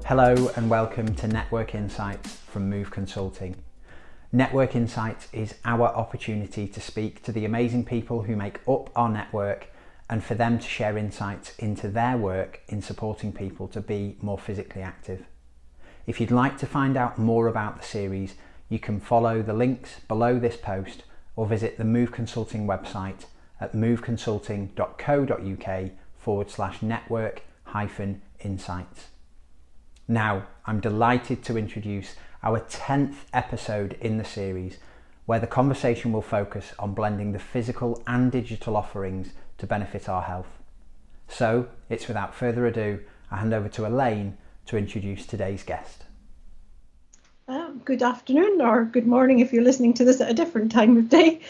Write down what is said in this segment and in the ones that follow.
Hello and welcome to Network Insights from Move Consulting. Network Insights is our opportunity to speak to the amazing people who make up our network and for them to share insights into their work in supporting people to be more physically active. If you'd like to find out more about the series, you can follow the links below this post or visit the Move Consulting website at moveconsulting.co.uk/network-insights. Now, I'm delighted to introduce our 10th episode in the series, where the conversation will focus on blending the physical and digital offerings to benefit our health. So, it's without further ado, I hand over to Elaine to introduce today's guest. Good afternoon or good morning if you're listening to this at a different time of day.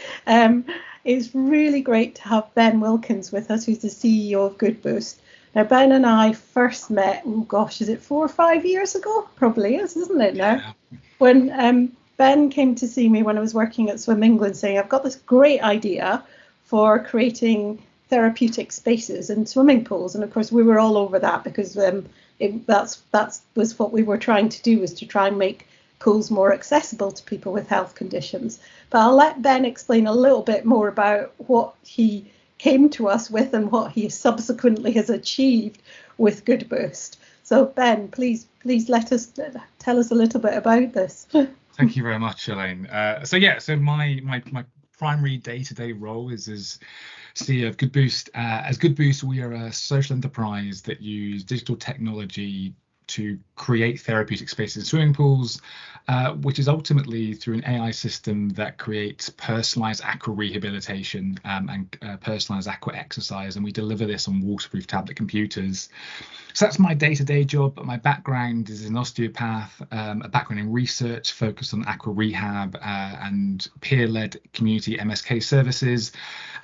It's really great to have Ben Wilkins with us, who's the CEO of Good Boost. Now, Ben and I first met, is it 4 or 5 years ago? Probably is, isn't it now? Yeah. When Ben came to see me when I was working at Swim England, saying, I've got this great idea for creating therapeutic spaces in swimming pools. And of course, we were all over that because that was what we were trying to do, was to try and make pools more accessible to people with health conditions. But I'll let Ben explain a little bit more about what he came to us with and what he subsequently has achieved with Good Boost. So Ben, please tell us a little bit about this. Thank you very much, Elaine. So my primary day-to-day role is as CEO of Good Boost. As Good Boost, we are a social enterprise that use digital technology to create therapeutic spaces in swimming pools, which is ultimately through an AI system that creates personalized aqua rehabilitation and personalized aqua exercise. And we deliver this on waterproof tablet computers. So that's my day-to-day job. But my background is an osteopath, a background in research focused on aqua rehab and peer-led community MSK services,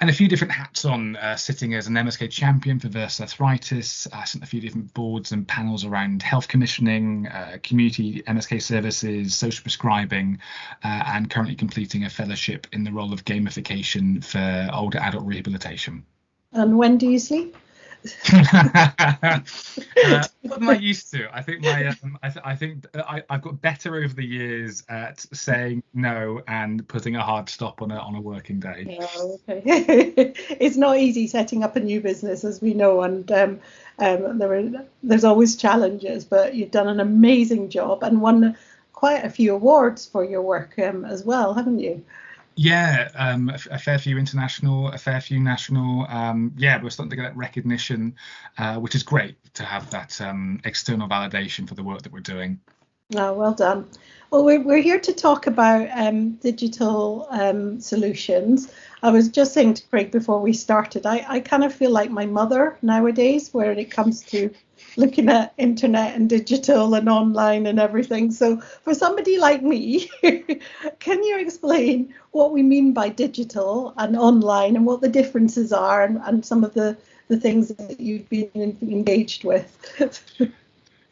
and a few different hats on, sitting as an MSK champion for Versus Arthritis. I sit on a few different boards and panels around health commissioning, community MSK services, social prescribing, and currently completing a fellowship in the role of gamification for older adult rehabilitation. And when do you sleep? What am I used to? I think I've got better over the years at saying no and putting a hard stop on a working day. Oh, okay. It's not easy setting up a new business, as we know, and there's always challenges. But you've done an amazing job and won quite a few awards for your work as well, haven't you? Yeah, a fair few international, a fair few national. We're starting to get that recognition, which is great to have that external validation for the work that we're doing. Oh, well done. Well, we're here to talk about digital solutions. I was just saying to Craig before we started, I kind of feel like my mother nowadays when it comes to looking at internet and digital and online and everything. So for somebody like me, can you explain what we mean by digital and online and what the differences are and some of the things that you've been engaged with?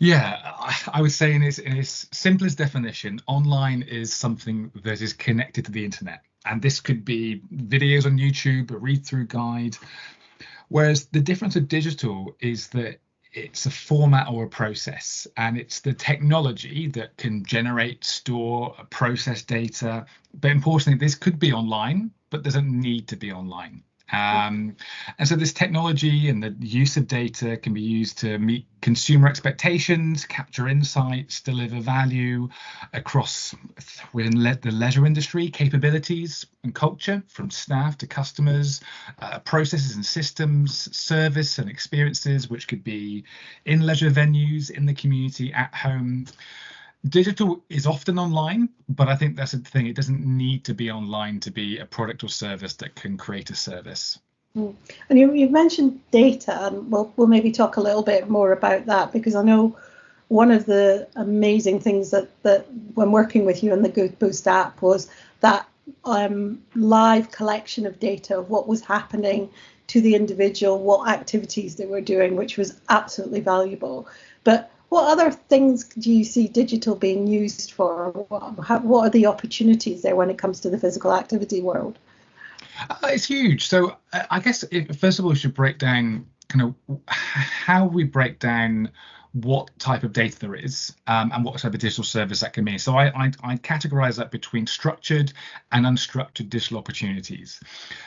Yeah, I would say in its simplest definition, online is something that is connected to the internet. And this could be videos on YouTube, a read-through guide. Whereas the difference of digital is that it's a format or a process, and it's the technology that can generate, store, process data. But importantly, this could be online, but doesn't need to be online. And so this technology and the use of data can be used to meet consumer expectations, capture insights, deliver value across within the leisure industry, capabilities and culture, from staff to customers, processes and systems, service and experiences, which could be in leisure venues, in the community, at home. Digital is often online, but I think that's the thing. It doesn't need to be online to be a product or service that can create a service. And you've mentioned data, and we'll maybe talk a little bit more about that, because I know one of the amazing things that when working with you in the Good Boost app was that live collection of data of what was happening to the individual, what activities they were doing, which was absolutely valuable. But what other things do you see digital being used for? What are the opportunities there when it comes to the physical activity world? It's huge. So I guess first of all, we should break down kind of how we break down what type of data there is, and what type of digital service that can be. So I categorize that between structured and unstructured digital opportunities.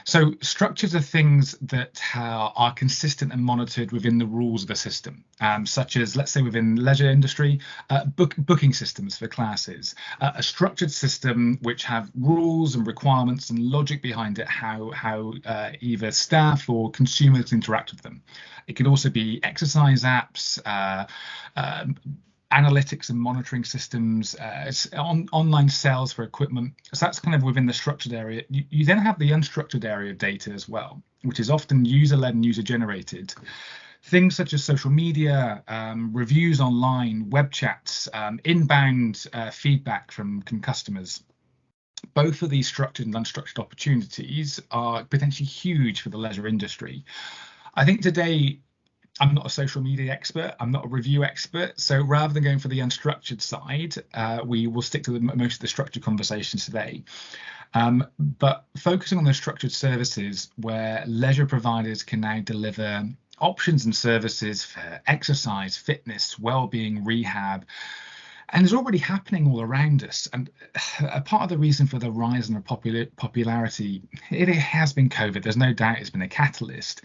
So structures are things that are consistent and monitored within the rules of a system, such as, let's say, within the leisure industry, booking systems for classes, a structured system which have rules and requirements and logic behind it, how either staff or consumers interact with them. It can also be exercise apps, analytics and monitoring systems, online sales for equipment. So that's kind of within the structured area. You then have the unstructured area of data as well, which is often user-led and user-generated. Things such as social media, reviews online, web chats, inbound feedback from customers. Both of these structured and unstructured opportunities are potentially huge for the leisure industry. I think today, I'm not a social media expert, I'm not a review expert, so rather than going for the unstructured side, we will stick to most of the structured conversations today. But focusing on the structured services where leisure providers can now deliver options and services for exercise, fitness, well-being, rehab, and it's already happening all around us. And a part of the reason for the rise in the popularity, it has been COVID. There's no doubt it's been a catalyst.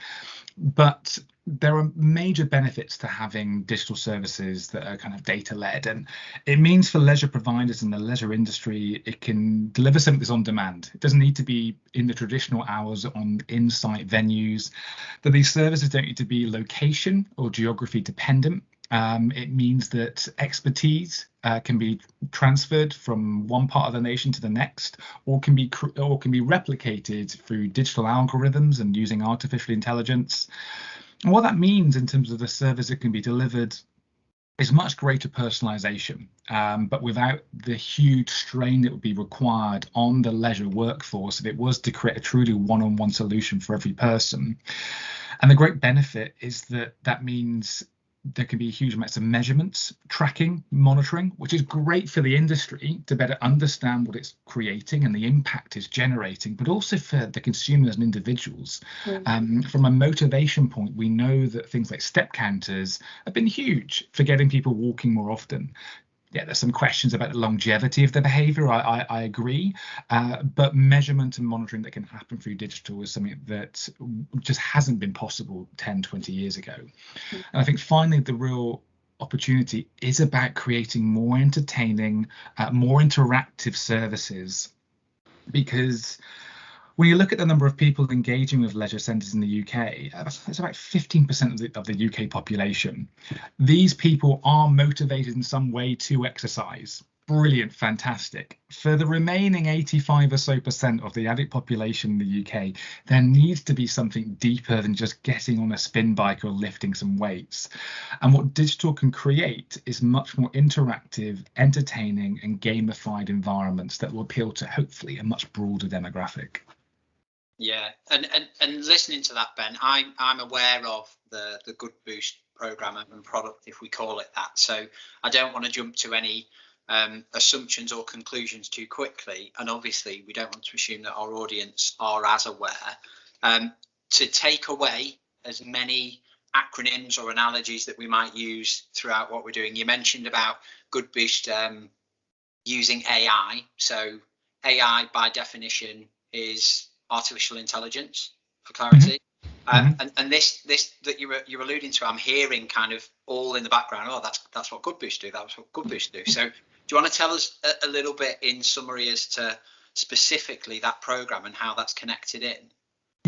But there are major benefits to having digital services that are kind of data-led. And it means for leisure providers in the leisure industry, it can deliver something that's on demand. It doesn't need to be in the traditional hours on in-site venues. That these services don't need to be location or geography dependent. It means that expertise can be transferred from one part of the nation to the next, or can be replicated through digital algorithms and using artificial intelligence. And what that means in terms of the service that can be delivered is much greater personalization, but without the huge strain that would be required on the leisure workforce if it was to create a truly one-on-one solution for every person. And the great benefit is that means there can be huge amounts of measurements, tracking, monitoring, which is great for the industry to better understand what it's creating and the impact it's generating, but also for the consumers and individuals. From a motivation point, we know that things like step counters have been huge for getting people walking more often. Yeah, there's some questions about the longevity of the behavior. I agree, but measurement and monitoring that can happen through digital is something that just hasn't been possible 10, 20 years ago. And I think finally, the real opportunity is about creating more entertaining, more interactive services, because when you look at the number of people engaging with leisure centres in the UK, it's about 15% of the UK population. These people are motivated in some way to exercise. Brilliant, fantastic. For the remaining 85 or so % of the adult population in the UK, there needs to be something deeper than just getting on a spin bike or lifting some weights. And what digital can create is much more interactive, entertaining and gamified environments that will appeal to hopefully a much broader demographic. Yeah, and listening to that, Ben, I'm aware of the Good Boost programme and product, if we call it that. So I don't want to jump to any assumptions or conclusions too quickly. And obviously, we don't want to assume that our audience are as aware. To take away as many acronyms or analogies that we might use throughout what we're doing. You mentioned about Good Boost using AI. So AI, by definition, is artificial intelligence, for clarity. And this that you're alluding to, I'm hearing kind of all in the background. Oh, that's what Good Boost do. That's what Good Boost do. So, do you want to tell us a little bit in summary as to specifically that program and how that's connected in?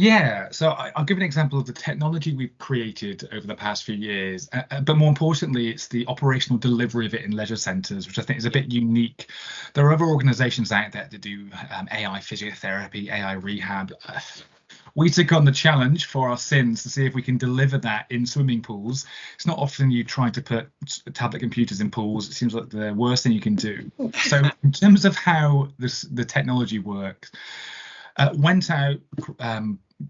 Yeah, so I'll give an example of the technology we've created over the past few years, but more importantly, it's the operational delivery of it in leisure centres, which I think is a bit unique. There are other organisations out there that do AI physiotherapy, AI rehab. We took on the challenge for our sins to see if we can deliver that in swimming pools. It's not often you try to put tablet computers in pools. It seems like the worst thing you can do. So in terms of how the technology works, went out,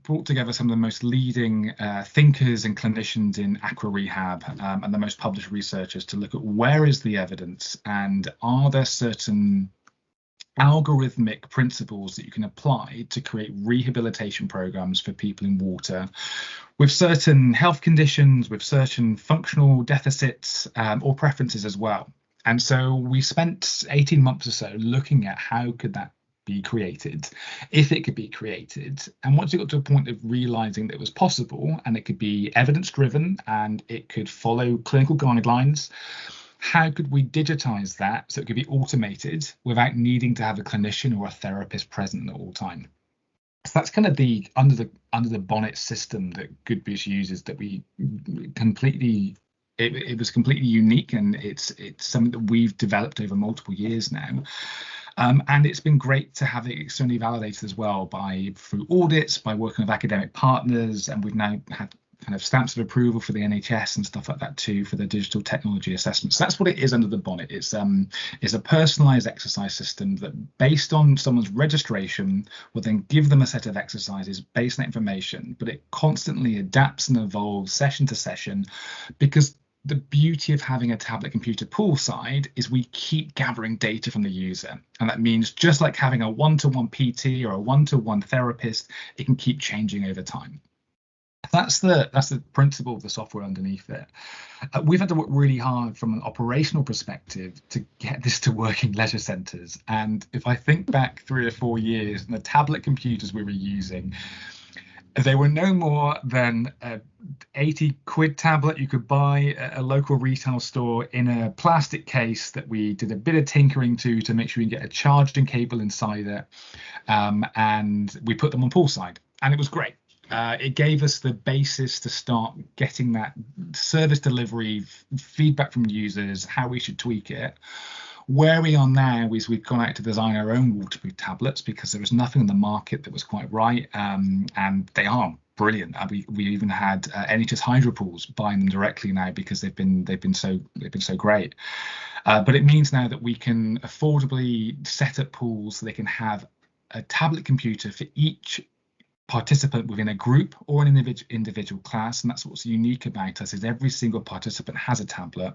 brought together some of the most leading thinkers and clinicians in aqua rehab and the most published researchers to look at where is the evidence and are there certain algorithmic principles that you can apply to create rehabilitation programs for people in water with certain health conditions, with certain functional deficits or preferences as well. And so we spent 18 months or so looking at how could that be created, if it could be created. And once we got to a point of realizing that it was possible and it could be evidence driven and it could follow clinical guidelines, how could we digitize that so it could be automated without needing to have a clinician or a therapist present at all time? So that's kind of the under the bonnet system that Good Boost uses, that we completely it was completely unique, and it's something that we've developed over multiple years now. And it's been great to have it externally validated as well through audits, by working with academic partners, and we've now had kind of stamps of approval for the NHS and stuff like that too for the digital technology assessment. So that's what it is under the bonnet. It's a personalised exercise system that, based on someone's registration, will then give them a set of exercises based on that information, but it constantly adapts and evolves session to session, because the beauty of having a tablet computer poolside is we keep gathering data from the user. And that means, just like having a one-to-one PT or a one-to-one therapist, it can keep changing over time. That's the principle of the software underneath it. We've had to work really hard from an operational perspective to get this to work in leisure centres. And if I think back 3 or 4 years, and the tablet computers we were using, they were no more than a 80 quid tablet you could buy at a local retail store in a plastic case that we did a bit of tinkering to make sure we can get a charging cable inside it. And we put them on poolside, and it was great. It gave us the basis to start getting that service delivery, feedback from users, how we should tweak it. Where we are now is we've gone out to design our own waterproof tablets, because there was nothing in the market that was quite right, and they are brilliant. We even had NHS hydro pools buying them directly now, because they've been so great. But it means now that we can affordably set up pools so they can have a tablet computer for each participant within a group or an individual class. And that's what's unique about us, is every single participant has a tablet.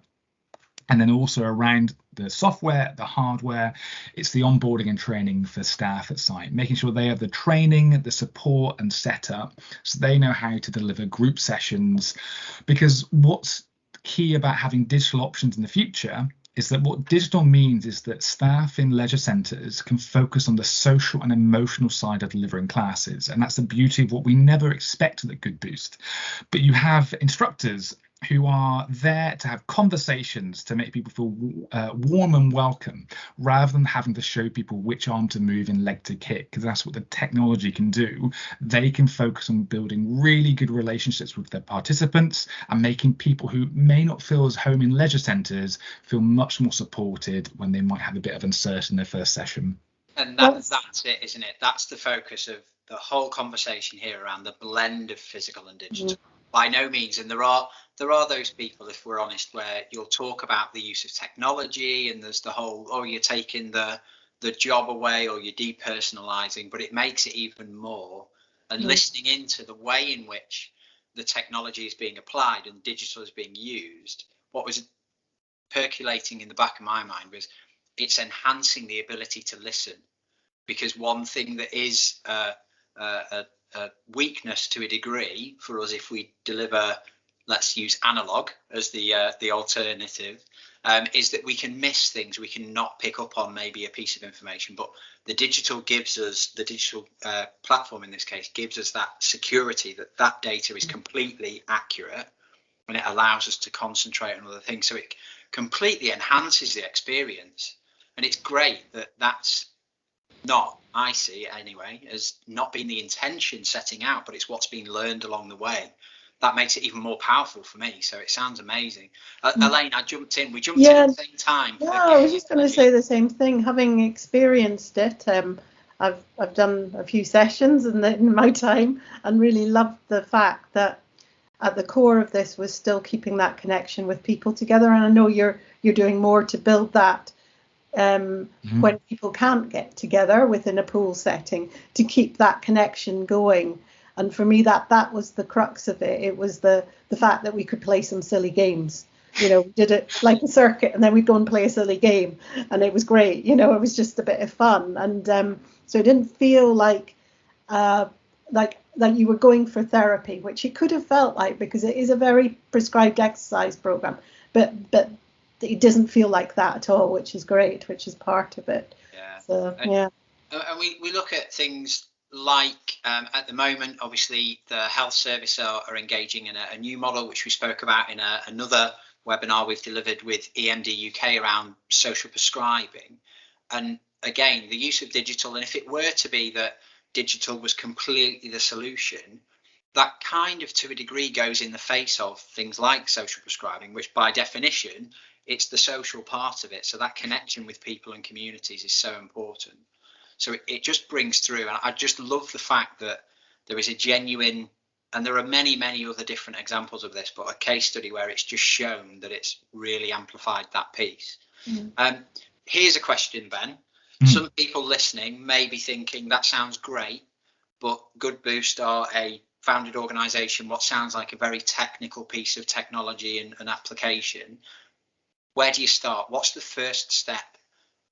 And then also around the software, the hardware, it's the onboarding and training for staff at site, making sure they have the training, the support and setup, so they know how to deliver group sessions. Because what's key about having digital options in the future is that what digital means is that staff in leisure centres can focus on the social and emotional side of delivering classes. And that's the beauty of what we never expected at Good Boost. But you have instructors who are there to have conversations, to make people feel warm and welcome, rather than having to show people which arm to move and leg to kick, because that's what the technology can do. They can focus on building really good relationships with their participants and making people who may not feel as home in leisure centres feel much more supported when they might have a bit of uncertainty in their first session. And that's it, isn't it? That's the focus of the whole conversation here around the blend of physical and digital. By no means, and there are those people, if we're honest, where you'll talk about the use of technology, and there's the whole, oh, you're taking the job away, or you're depersonalizing, but it makes it even more. And listening into the way in which the technology is being applied and digital is being used, what was percolating in the back of my mind was it's enhancing the ability to listen. Because one thing that is a weakness to a degree for us, if we deliver, let's use analog as the alternative, is that we can miss things, we can not pick up on maybe a piece of information, but the digital gives us, the digital platform in this case gives us that security that data is completely accurate, and it allows us to concentrate on other things. So it completely enhances the experience, and it's great that that's not, I see it anyway, as not being the intention setting out, but it's what's been learned along the way. That makes it even more powerful for me. So it sounds amazing. Elaine, we jumped in at the same time. Yeah, I was just going to say the same thing. Having experienced it, I've done a few sessions in my time, and really loved the fact that at the core of this was still keeping that connection with people together. And I know you're doing more to build that. When people can't get together within a pool setting, to keep that connection going. And for me, that was the crux of it. It was the fact that we could play some silly games, did it like a circuit, and then we'd go and play a silly game, and it was great. It was just a bit of fun, and so it didn't feel like you were going for therapy, which it could have felt like, because it is a very prescribed exercise program, but it doesn't feel like that at all, which is great, which is part of it. Yeah. So and we look at things like at the moment, obviously the health service are engaging in a new model, which we spoke about in another webinar we've delivered with EMD UK around social prescribing. And again, the use of digital, and if it were to be that digital was completely the solution, that kind of to a degree goes in the face of things like social prescribing, which by definition, it's the social part of it. So that connection with people and communities is so important. So it just brings through, and I just love the fact that there is a genuine, and there are many, many other different examples of this, but a case study where it's just shown that it's really amplified that piece. Here's a question, Ben. Some people listening may be thinking that sounds great, but Good Boost are a founded organisation, what sounds like a very technical piece of technology and application. Where do you start? What's the first step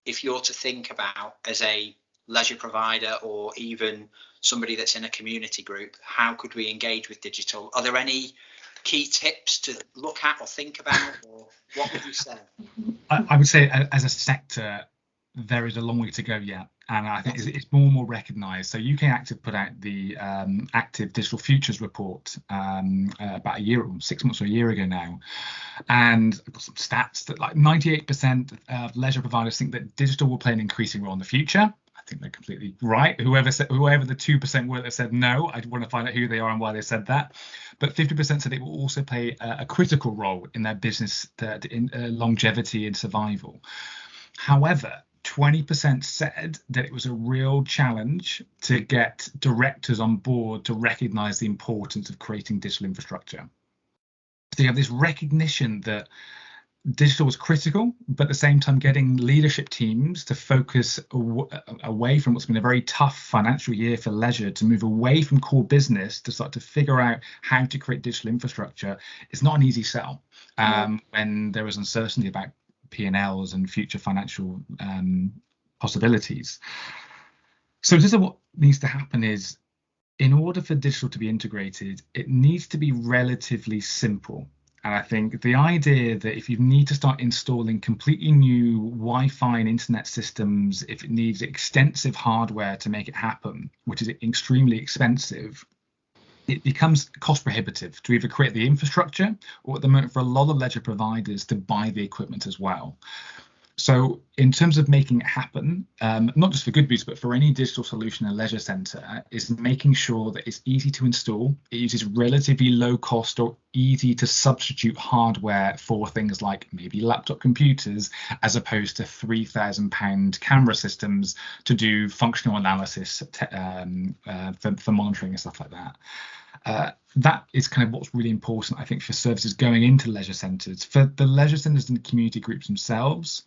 if you're to think about as a leisure provider or even somebody that's in a community group? How could we engage with digital? Are there any key tips to look at or think about, or what would you say? I would say as a sector, there is a long way to go yet, and I think it's more and more recognised. So UK Active put out the Active Digital Futures report about 6 months or a year ago now, and I've got some stats that like 98% of leisure providers think that digital will play an increasing role in the future. I think they're completely right. Whoever the 2% were that said no, I want to find out who they are and why they said that. But 50% said it will also play a critical role in their business in longevity and survival. However, 20% said that it was a real challenge to get directors on board to recognise the importance of creating digital infrastructure. So you have this recognition that digital was critical, but at the same time getting leadership teams to focus away from what's been a very tough financial year for leisure, to move away from core business to start to figure out how to create digital infrastructure is not an easy sell when there is uncertainty about P&Ls and future financial possibilities. So this is what needs to happen is, in order for digital to be integrated, it needs to be relatively simple. And I think the idea that if you need to start installing completely new Wi-Fi and internet systems, if it needs extensive hardware to make it happen, which is extremely expensive, it becomes cost prohibitive to either create the infrastructure, or at the moment for a lot of leisure providers to buy the equipment as well. So in terms of making it happen, not just for Good Boost, but for any digital solution in a leisure centre, is making sure that it's easy to install, it uses relatively low cost or easy to substitute hardware for things like maybe laptop computers, as opposed to £3,000 camera systems to do functional analysis for monitoring and stuff like that. That is kind of what's really important, I think, for services going into leisure centres. For the leisure centres and the community groups themselves,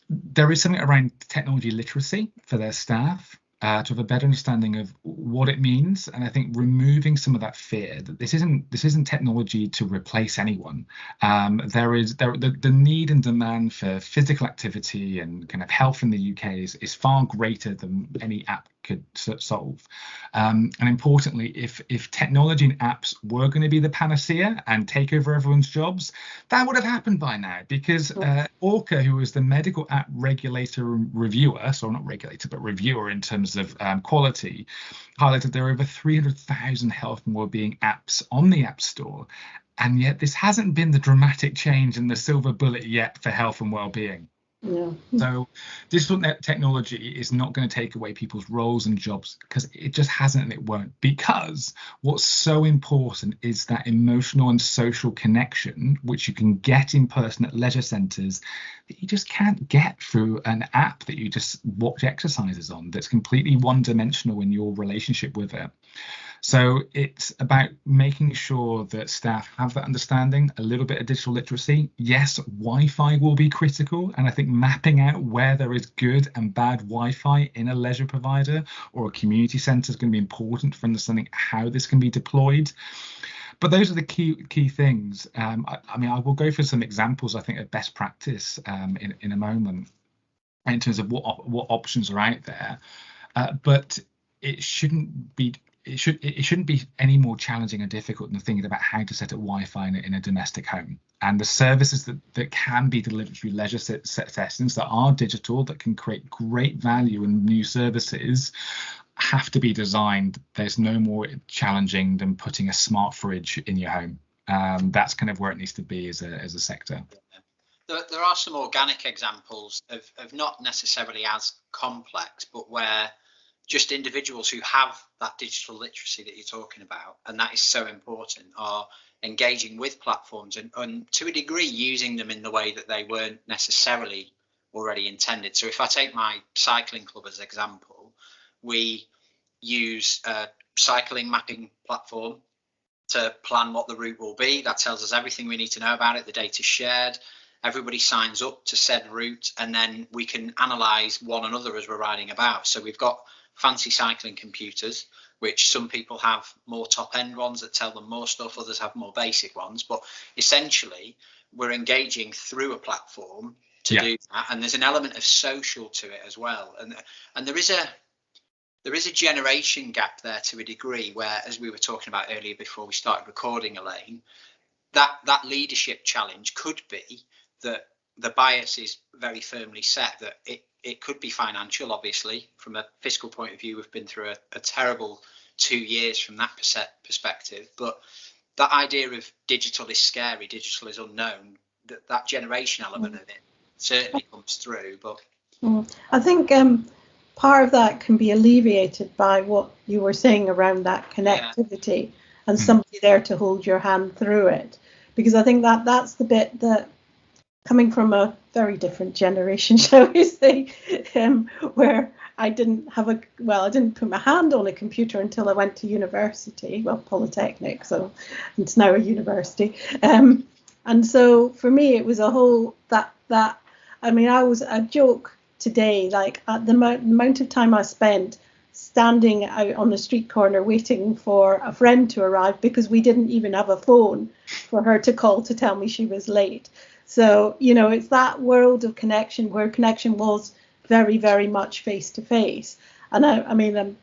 there is something around technology literacy for their staff to have a better understanding of what it means. And I think removing some of that fear that this isn't technology to replace anyone. The need and demand for physical activity and kind of health in the UK is far greater than any app could solve. And importantly, if technology and apps were going to be the panacea and take over everyone's jobs, that would have happened by now, because Orca, who was the medical app regulator and reviewer, so not regulator, but reviewer in terms of quality, highlighted there are over 300,000 health and wellbeing apps on the App Store. And yet this hasn't been the dramatic change in the silver bullet yet for health and wellbeing. Yeah. So digital technology is not going to take away people's roles and jobs, because it just hasn't, and it won't. Because what's so important is that emotional and social connection, which you can get in person at leisure centres, that you just can't get through an app that you just watch exercises on, that's completely one-dimensional in your relationship with it. So it's about making sure that staff have that understanding, a little bit of digital literacy. Yes, Wi-Fi will be critical. And I think mapping out where there is good and bad Wi-Fi in a leisure provider or a community centre is going to be important for understanding how this can be deployed. But those are the key things. I mean, I will go for some examples, I think, of best practice in a moment in terms of what options are out there. But it shouldn't be any more challenging and difficult than thinking about how to set up Wi-Fi in a domestic home. And the services that can be delivered through leisure settings that are digital, that can create great value and new services, have to be designed. There's no more challenging than putting a smart fridge in your home. That's kind of where it needs to be as a sector. There are some organic examples of not necessarily as complex, but where just individuals who have that digital literacy that you're talking about, and that is so important, are engaging with platforms and to a degree using them in the way that they weren't necessarily already intended. So if I take my cycling club as an example, we use a cycling mapping platform to plan what the route will be. That tells us everything we need to know about it. The data's shared. Everybody signs up to said route, and then we can analyse one another as we're riding about. So we've got fancy cycling computers, which some people have more top-end ones that tell them more stuff, others have more basic ones. But essentially, we're engaging through a platform to do that, and there's an element of social to it as well. And there is a generation gap there to a degree, where, as we were talking about earlier before we started recording, Elaine, that leadership challenge could be that the bias is very firmly set, that it could be financial. Obviously, from a fiscal point of view, we've been through a terrible 2 years from that perspective. But that idea of digital is scary, digital is unknown, that generation element of it certainly comes through. But I think part of that can be alleviated by what you were saying around that connectivity and somebody there to hold your hand through it. Because I think that's the bit that, coming from a very different generation, shall we say, where I didn't put my hand on a computer until I went to university, Polytechnic, so it's now a university. And so for me, it was a whole I joke today, like at the amount of time I spent standing out on the street corner waiting for a friend to arrive because we didn't even have a phone for her to call to tell me she was late. So, it's that world of connection where connection was very, very much face to face. And and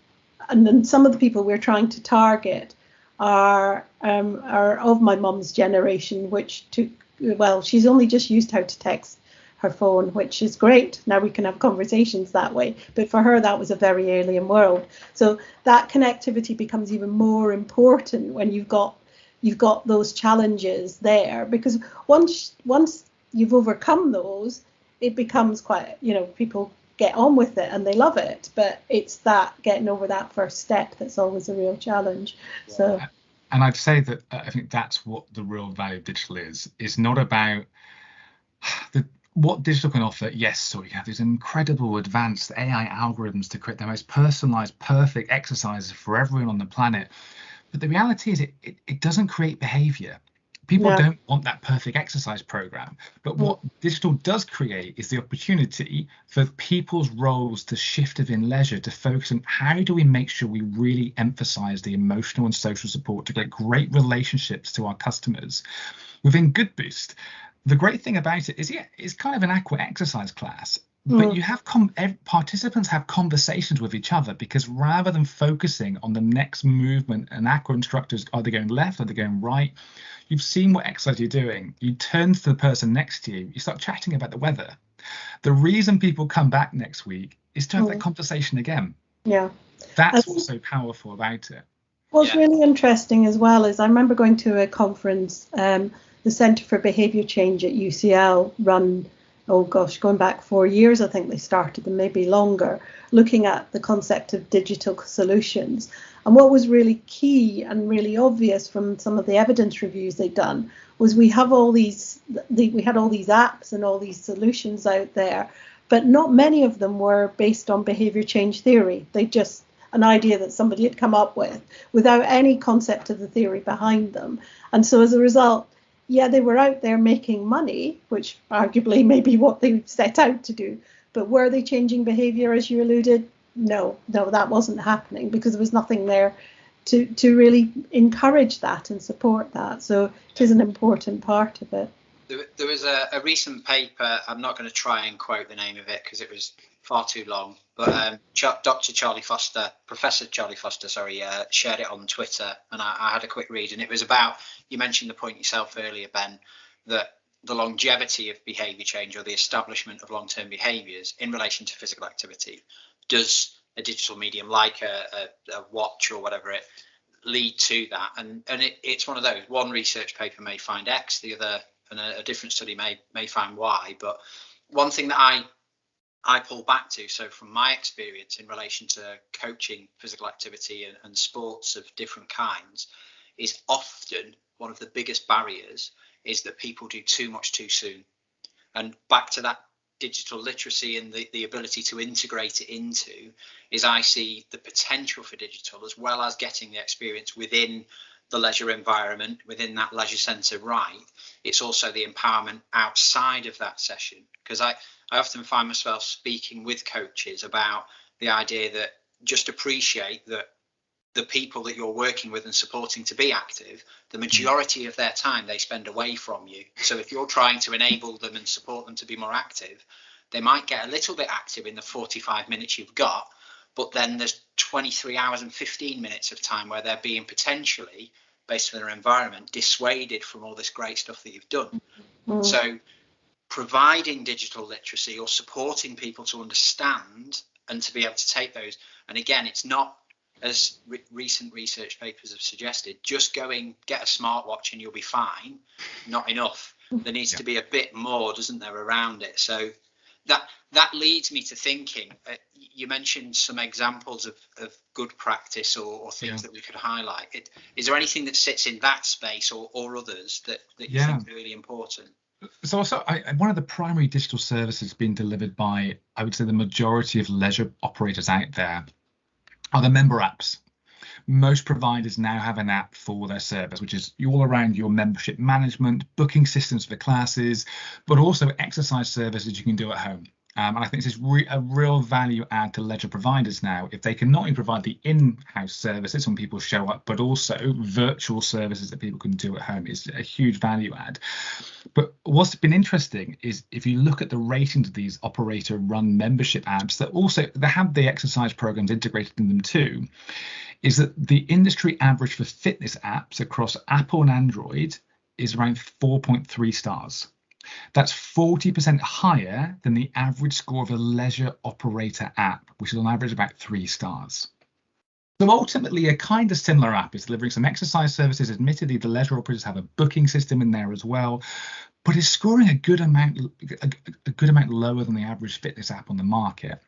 then some of the people we're trying to target are of my mum's generation, which she's only just used how to text her phone, which is great. Now we can have conversations that way. But for her, that was a very alien world. So that connectivity becomes even more important when you've got those challenges there, because once you've overcome those, it becomes quite, people get on with it and they love it, but it's that getting over that first step that's always a real challenge. So, and I'd say that I think that's what the real value of digital is. It's not about what digital can offer. Yes, so we have these incredible advanced AI algorithms to create the most personalized, perfect exercises for everyone on the planet. But the reality is it doesn't create behavior. People don't want that perfect exercise program. But what digital does create is the opportunity for people's roles to shift within leisure, to focus on how do we make sure we really emphasize the emotional and social support to get great relationships to our customers. Within Good Boost, the great thing about it is, it's kind of an aqua exercise class. But you have participants have conversations with each other, because rather than focusing on the next movement, and aqua instructors, are they going left, are they going right? You've seen what exercise you're doing. You turn to the person next to you. You start chatting about the weather. The reason people come back next week is to have that conversation again. Yeah. That's what's so powerful about it. What's really interesting as well is I remember going to a conference, the Centre for Behaviour Change at UCL run, going back 4 years, I think they started them, maybe longer, looking at the concept of digital solutions. And what was really key and really obvious from some of the evidence reviews they'd done was we had all these apps and all these solutions out there, but not many of them were based on behaviour change theory. They just an idea that somebody had come up with without any concept of the theory behind them. And so as a result, they were out there making money, which arguably may be what they set out to do. But were they changing behaviour, as you alluded? No, that wasn't happening, because there was nothing there to really encourage that and support that. So it is an important part of it. There was a recent paper, I'm not going to try and quote the name of it because it was far too long, but Professor Charlie Foster, shared it on Twitter, and I had a quick read, and it was about, you mentioned the point yourself earlier, Ben, that the longevity of behaviour change, or the establishment of long-term behaviours in relation to physical activity, does a digital medium like a watch or whatever it lead to that, and it's one of those. One research paper may find X, the other, and a different study may find Y. But one thing that I pull back to, so from my experience in relation to coaching physical activity and sports of different kinds, is often one of the biggest barriers is that people do too much too soon. And back to that digital literacy and the ability to integrate it into, is I see the potential for digital, as well as getting the experience within the leisure environment, within that leisure centre, right? It's also the empowerment outside of that session, because I often find myself speaking with coaches about the idea that just appreciate that the people that you're working with and supporting to be active, the majority of their time they spend away from you. So if you're trying to enable them and support them to be more active, they might get a little bit active in the 45 minutes you've got, but then there's 23 hours and 15 minutes of time where they're being potentially, based on their environment, dissuaded from all this great stuff that you've done. Mm. So providing digital literacy or supporting people to understand and to be able to take those, and again, it's not, as recent research papers have suggested, just going get a smartwatch and you'll be fine. Not enough. There needs to be a bit more, doesn't there, around it? So that leads me to thinking, you mentioned some examples of good practice or things that we could highlight. Is there anything that sits in that space or others that you think are really important? So also, one of the primary digital services being delivered by, I would say, the majority of leisure operators out there are the member apps. Most providers now have an app for their service, which is all around your membership management, booking systems for classes, but also exercise services you can do at home. And I think this is a real value add to leisure providers now, if they can not only provide the in-house services when people show up, but also virtual services that people can do at home. Is a huge value add. But what's been interesting is if you look at the ratings of these operator-run membership apps that they have the exercise programs integrated in them too, is that the industry average for fitness apps across Apple and Android is around 4.3 stars. That's 40% higher than the average score of a leisure operator app, which is on average about 3 stars. So ultimately, a kind of similar app is delivering some exercise services. Admittedly, the leisure operators have a booking system in there as well, but is scoring a good amount lower than the average fitness app on the market.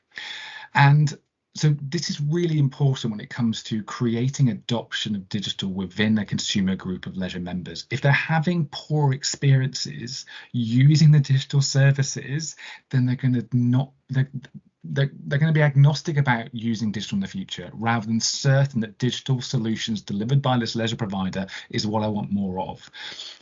And so this is really important when it comes to creating adoption of digital within a consumer group of leisure members. If they're having poor experiences using the digital services, then they're going to be agnostic about using digital in the future, rather than certain that digital solutions delivered by this leisure provider is what I want more of.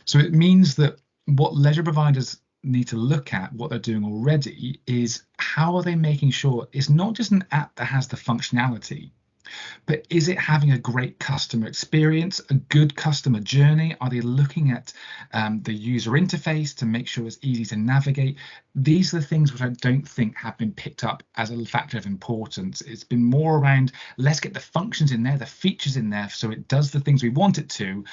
So it means that what leisure providers need to look at, what they're doing already, is how are they making sure it's not just an app that has the functionality, but is it having a great customer experience, a good customer journey? Are they looking at the user interface to make sure it's easy to navigate? These are the things which I don't think have been picked up as a factor of importance. It's been more around, let's get the functions in there, the features in there, so it does the things we want it to,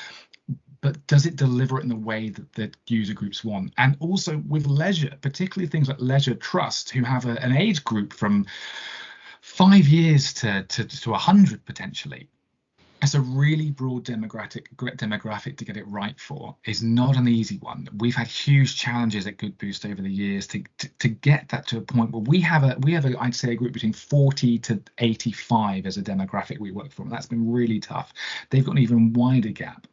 but does it deliver it in the way that the user groups want? And also with leisure, particularly things like Leisure Trust, who have an age group from 5 years to 100 potentially. It's a really broad demographic to get it right for. Is not an easy one. We've had huge challenges at Good Boost over the years to get that to a point where we have I'd say a group between 40 to 85 as a demographic we work from. That's been really tough. They've got an even wider gap.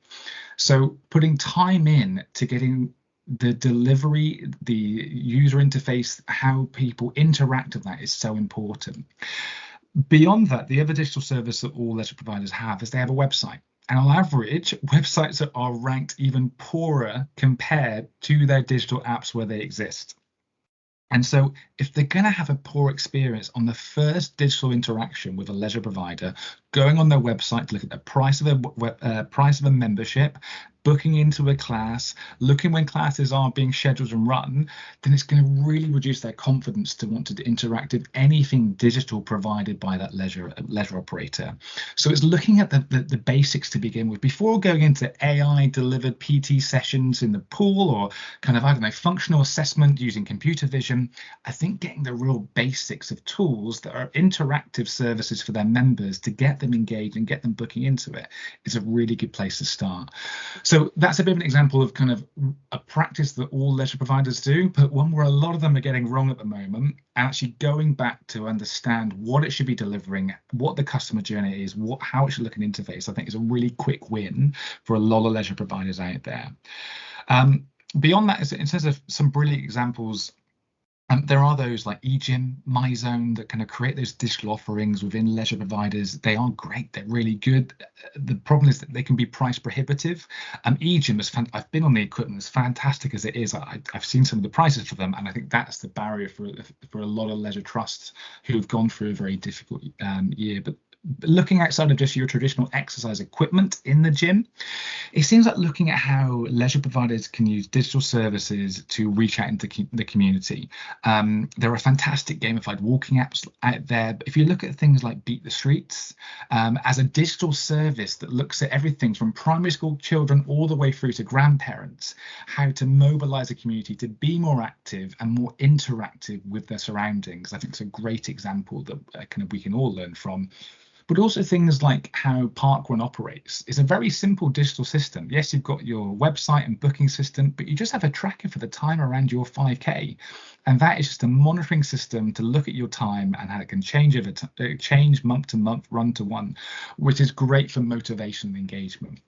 So putting time in to getting the delivery, the user interface, how people interact with that is so important. Beyond that, the other digital service that all leisure providers have is they have a website. And on average, websites are ranked even poorer compared to their digital apps where they exist. And so if they're going to have a poor experience on the first digital interaction with a leisure provider, going on their website to look at the price of a membership, booking into a class, looking when classes are being scheduled and run, then it's going to really reduce their confidence to want to interact with anything digital provided by that leisure operator. So it's looking at the basics to begin with before going into AI delivered PT sessions in the pool, or kind of, I don't know, functional assessment using computer vision. I think getting the real basics of tools that are interactive services for their members to get them engaged and get them booking into it is a really good place to start. So that's a bit of an example of kind of a practice that all leisure providers do, but one where a lot of them are getting wrong at the moment, and actually going back to understand what it should be delivering, what the customer journey is, how it should look in interface, I think is a really quick win for a lot of leisure providers out there. Beyond that, in terms of some brilliant examples, there are those like eGym, MyZone that kind of create those digital offerings within leisure providers. They are great. They're really good. The problem is that they can be price prohibitive. eGym is I've been on the equipment. As fantastic as it is, I've seen some of the prices for them, and I think that's the barrier for a lot of leisure trusts who've gone through a very difficult year. But looking outside of just your traditional exercise equipment in the gym, it seems like looking at how leisure providers can use digital services to reach out into the community. There are fantastic gamified walking apps out there. But if you look at things like Beat the Streets as a digital service that looks at everything from primary school children all the way through to grandparents, how to mobilize a community to be more active and more interactive with their surroundings, I think it's a great example that we can all learn from. But also things like how Parkrun operates is a very simple digital system. Yes, you've got your website and booking system, but you just have a tracker for the time around your 5K. And that is just a monitoring system to look at your time and how it can change change month to month, run to one, which is great for motivation and engagement.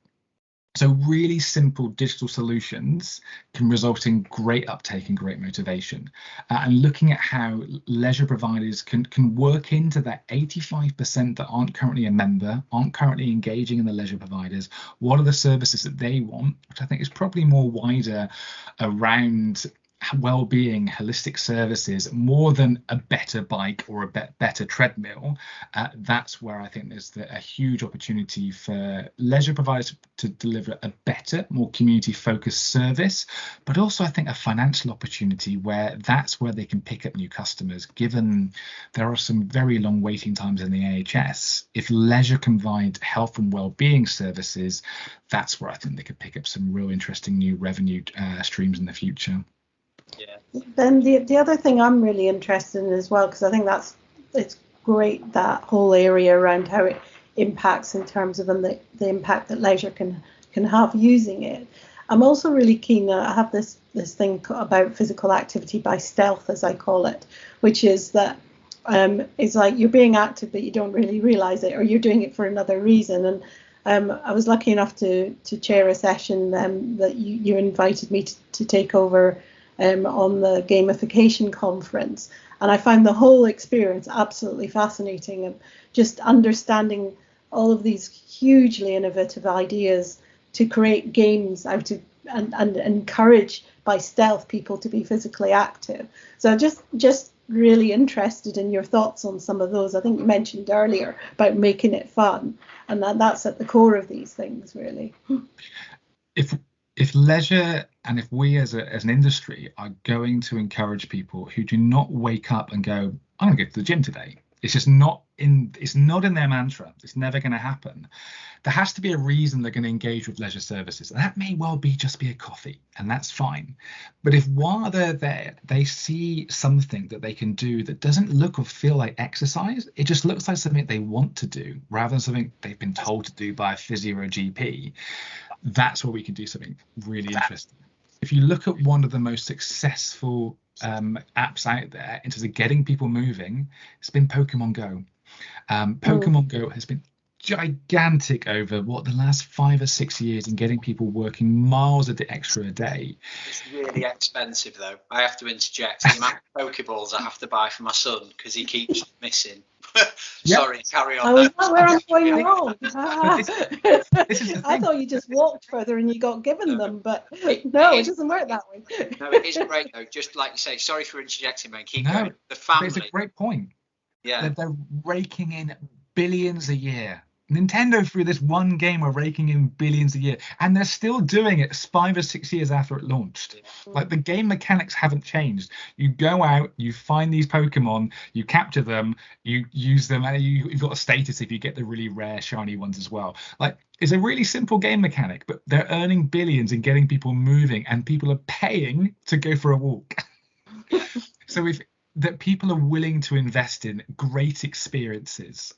So really simple digital solutions can result in great uptake and great motivation. And looking at how leisure providers can work into that 85% that aren't currently a member, aren't currently engaging in the leisure providers, what are the services that they want, which I think is probably more wider around well-being, holistic services, more than a better bike or a better treadmill. That's where I think there's a huge opportunity for leisure providers to deliver a better, more community-focused service, but also I think a financial opportunity where that's where they can pick up new customers, given there are some very long waiting times in the NHS. If leisure can provide health and well-being services, that's where I think they could pick up some real interesting new revenue streams in the future. Yeah. Then the other thing I'm really interested in as well, because I think it's great, that whole area around how it impacts in terms of the impact that leisure can have using it. I'm also really keen. I have this thing about physical activity by stealth, as I call it, which is that it's like you're being active but you don't really realize it, or you're doing it for another reason. And I was lucky enough to chair a session that you invited me to take over on the gamification conference, and I found the whole experience absolutely fascinating, and just understanding all of these hugely innovative ideas to create games out of and encourage by stealth people to be physically active. So just really interested in your thoughts on some of those. I think you mentioned earlier about making it fun, and that's at the core of these things, really. If leisure and if we as an industry are going to encourage people who do not wake up and go, I'm going to go to the gym today, it's not in their mantra, it's never going to happen. There has to be a reason they're going to engage with leisure services. And that may well be just be a coffee, and that's fine. But if while they're there, they see something that they can do that doesn't look or feel like exercise, it just looks like something they want to do rather than something they've been told to do by a physio or a GP, that's where we can do something really interesting. If you look at one of the most successful apps out there in terms of getting people moving, it's been Pokemon Go. Pokemon Go has been gigantic over the last 5 or 6 years in getting people working miles extra a day. It's really expensive though. I have to interject. The amount of Pokeballs I have to buy for my son because he keeps missing. Sorry, carry on. Oh, is that where I'm going wrong? This is the I thing. thought you just walked further and you got given them, but no, it doesn't work that way. No, it is great though. Just like you say, sorry for interjecting, man. Keep going. The family. It's a great point. Yeah. They're raking in billions a year. Nintendo, through this one game, are raking in billions a year, and they're still doing it 5 or 6 years after it launched. Like, the game mechanics haven't changed. You go out, you find these Pokemon, you capture them, you use them, and you've got a status if you get the really rare shiny ones as well. Like, it's a really simple game mechanic, but they're earning billions and getting people moving, and people are paying to go for a walk. So if that people are willing to invest in great experiences.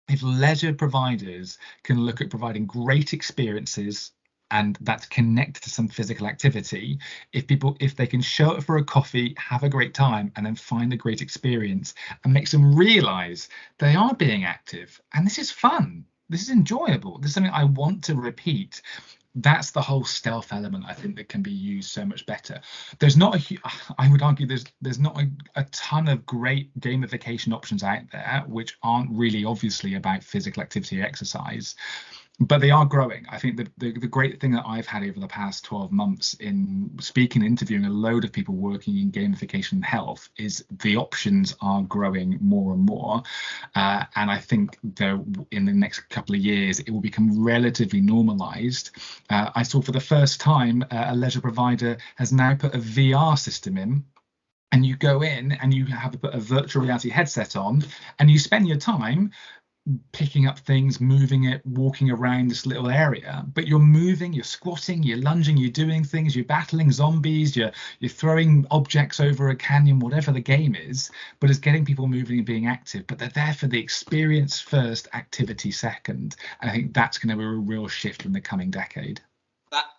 If leisure providers can look at providing great experiences and that's connected to some physical activity, if they can show up for a coffee, have a great time, and then find a great experience and makes them realize they are being active and this is fun, this is enjoyable, this is something I want to repeat. That's the whole stealth element, I think, that can be used so much better. There's not I would argue there's not a ton of great gamification options out there which aren't really obviously about physical activity or exercise, but they are growing. I think the great thing that I've had over the past 12 months in speaking, interviewing a load of people working in gamification and health is the options are growing more and more. And I think in the next couple of years, it will become relatively normalized. I saw for the first time a leisure provider has now put a VR system in. And you go in and you have to put a virtual reality headset on and you spend your time picking up things, moving it, walking around this little area, but you're moving, you're squatting, you're lunging, you're doing things, you're battling zombies, you're throwing objects over a canyon, whatever the game is, but it's getting people moving and being active. But they're there for the experience first, activity second, and I think that's going to be a real shift in the coming decade.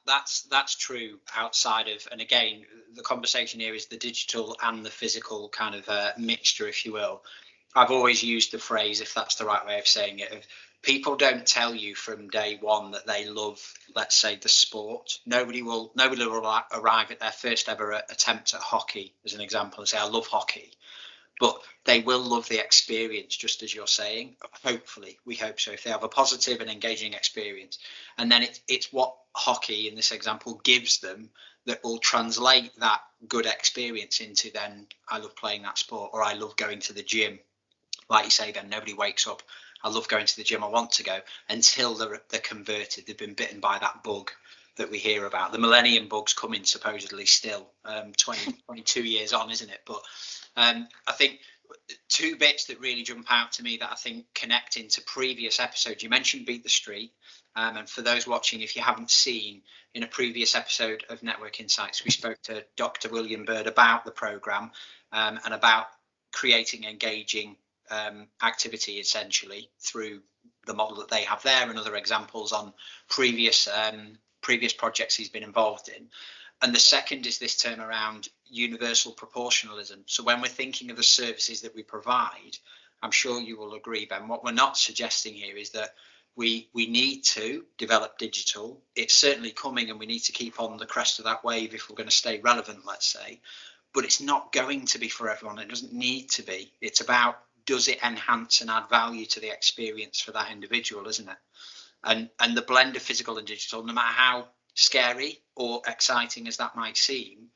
That's true outside of, and again, the conversation here is the digital and the physical kind of mixture, if you will. I've always used the phrase, if that's the right way of saying it, of people don't tell you from day one that they love, let's say, the sport. Nobody will arrive at their first ever attempt at hockey, as an example, and say, I love hockey. But they will love the experience, just as you're saying. Hopefully, we hope so, if they have a positive and engaging experience. And then it's what hockey, in this example, gives them that will translate that good experience into then, I love playing that sport, or I love going to the gym. Like you say, then nobody wakes up, I love going to the gym, I want to go, until they're converted. They've been bitten by that bug that we hear about. The millennium bug's coming supposedly still, 22 years on, isn't it? But I think two bits that really jump out to me that I think connect into previous episodes. You mentioned Beat the Street. And for those watching, if you haven't seen, in a previous episode of Network Insights, we spoke to Dr. William Bird about the programme and about creating engaging activity, essentially, through the model that they have there and other examples on previous projects he's been involved in. And the second is this term around universal proportionalism. So when we're thinking of the services that we provide, I'm sure you will agree, Ben, what we're not suggesting here is that we need to develop digital. It's certainly coming, and we need to keep on the crest of that wave if we're going to stay relevant, let's say. But it's not going to be for everyone. It doesn't need to be. It's about, does it enhance and add value to the experience for that individual, isn't it? And the blend of physical and digital, no matter how scary or exciting as that might seem,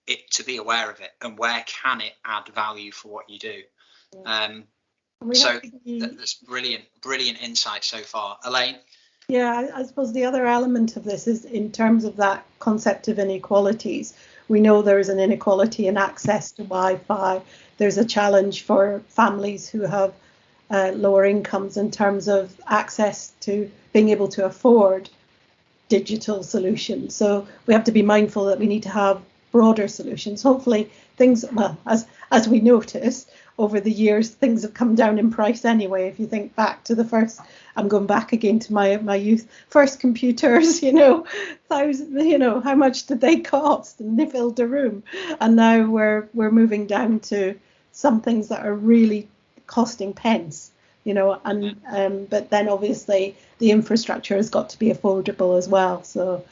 it to be aware of it and where can it add value for what you do. So that's brilliant insight so far. Elaine? Yeah, I suppose the other element of this is in terms of that concept of inequalities. We know there is an inequality in access to Wi-Fi. There's a challenge for families who have lower incomes in terms of access to being able to afford digital solutions. So we have to be mindful that we need to have broader solutions. Hopefully things, well, as we notice over the years, things have come down in price anyway. If you think back to the first, I'm going back again to my youth, first computers, how much did they cost? And they filled a room. And now we're moving down to some things that are really costing pence you know, and but then obviously the infrastructure has got to be affordable as well. So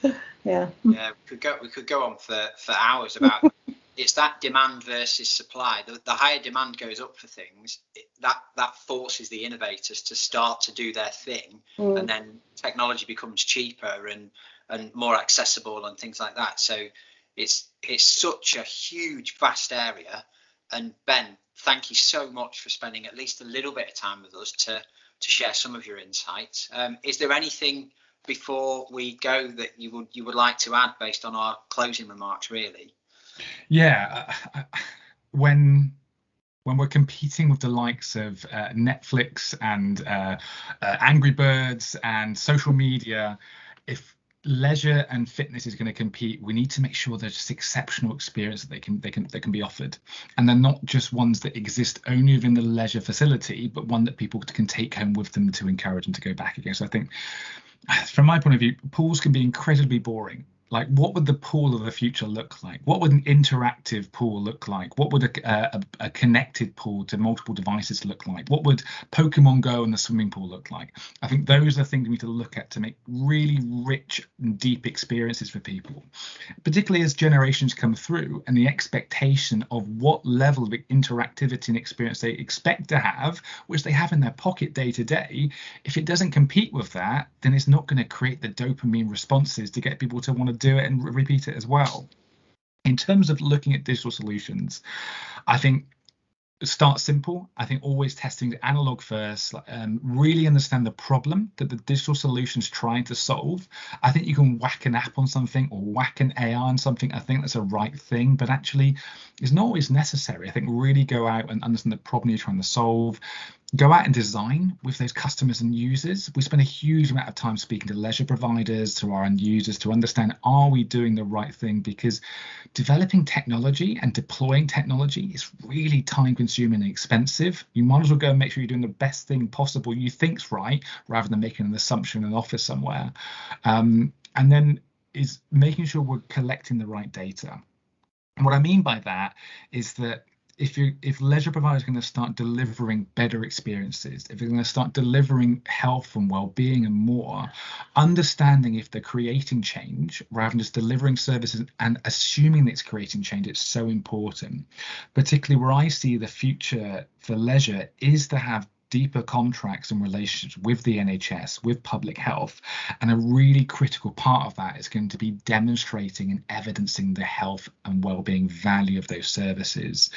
yeah, we could go on for hours about it's that demand versus supply. The higher demand goes up for things, that forces the innovators to start to do their thing, and then technology becomes cheaper and more accessible and things like that. So it's such a huge, vast area. And Ben, thank you so much for spending at least a little bit of time with us to share some of your insights. Is there anything before we go that you would like to add based on our closing remarks, really? Yeah, when we're competing with the likes of Netflix and Angry Birds and social media, if leisure and fitness is going to compete, we need to make sure there's just exceptional experience that they can be offered, and they're not just ones that exist only within the leisure facility, but one that people can take home with them to encourage them to go back again. So I think, from my point of view, pools can be incredibly boring. Like, what would the pool of the future look like? What would an interactive pool look like? What would a connected pool to multiple devices look like? What would Pokemon Go and the swimming pool look like? I think those are things we need to look at to make really rich and deep experiences for people, particularly as generations come through and the expectation of what level of interactivity and experience they expect to have, which they have in their pocket day to day. If it doesn't compete with that, then it's not going to create the dopamine responses to get people to want to do it and repeat it as well. In terms of looking at digital solutions, I think start simple. I think always testing the analog first, really understand the problem that the digital solution's trying to solve. I think you can whack an app on something or whack an AI on something. I think that's a right thing, but actually it's not always necessary. I think really go out and understand the problem you're trying to solve. Go out and design with those customers and users. We spend a huge amount of time speaking to leisure providers, to our end users, to understand, are we doing the right thing? Because developing technology and deploying technology is really time consuming and expensive. You might as well go and make sure you're doing the best thing possible you think's right, rather than making an assumption in an office somewhere. And then is making sure we're collecting the right data. And what I mean by that is that if leisure providers are going to start delivering better experiences, if they're going to start delivering health and well-being and more, understanding if they're creating change rather than just delivering services and assuming that it's creating change, it's so important. Particularly where I see the future for leisure is to have deeper contracts and relationships with the NHS, with public health, and a really critical part of that is going to be demonstrating and evidencing the health and well-being value of those services.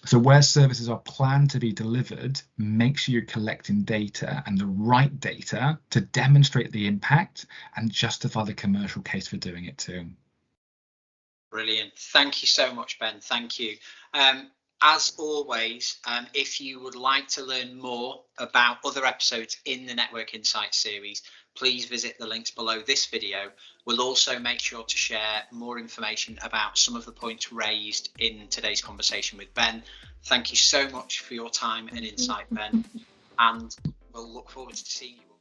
So where services are planned to be delivered, make sure you're collecting data, and the right data, to demonstrate the impact and justify the commercial case for doing it too. Brilliant. Thank you so much, Ben. Thank you. As always, if you would like to learn more about other episodes in the Network Insights series, please visit the links below this video. We'll also make sure to share more information about some of the points raised in today's conversation with Ben. Thank you so much for your time and insight, Ben, and we'll look forward to seeing you all.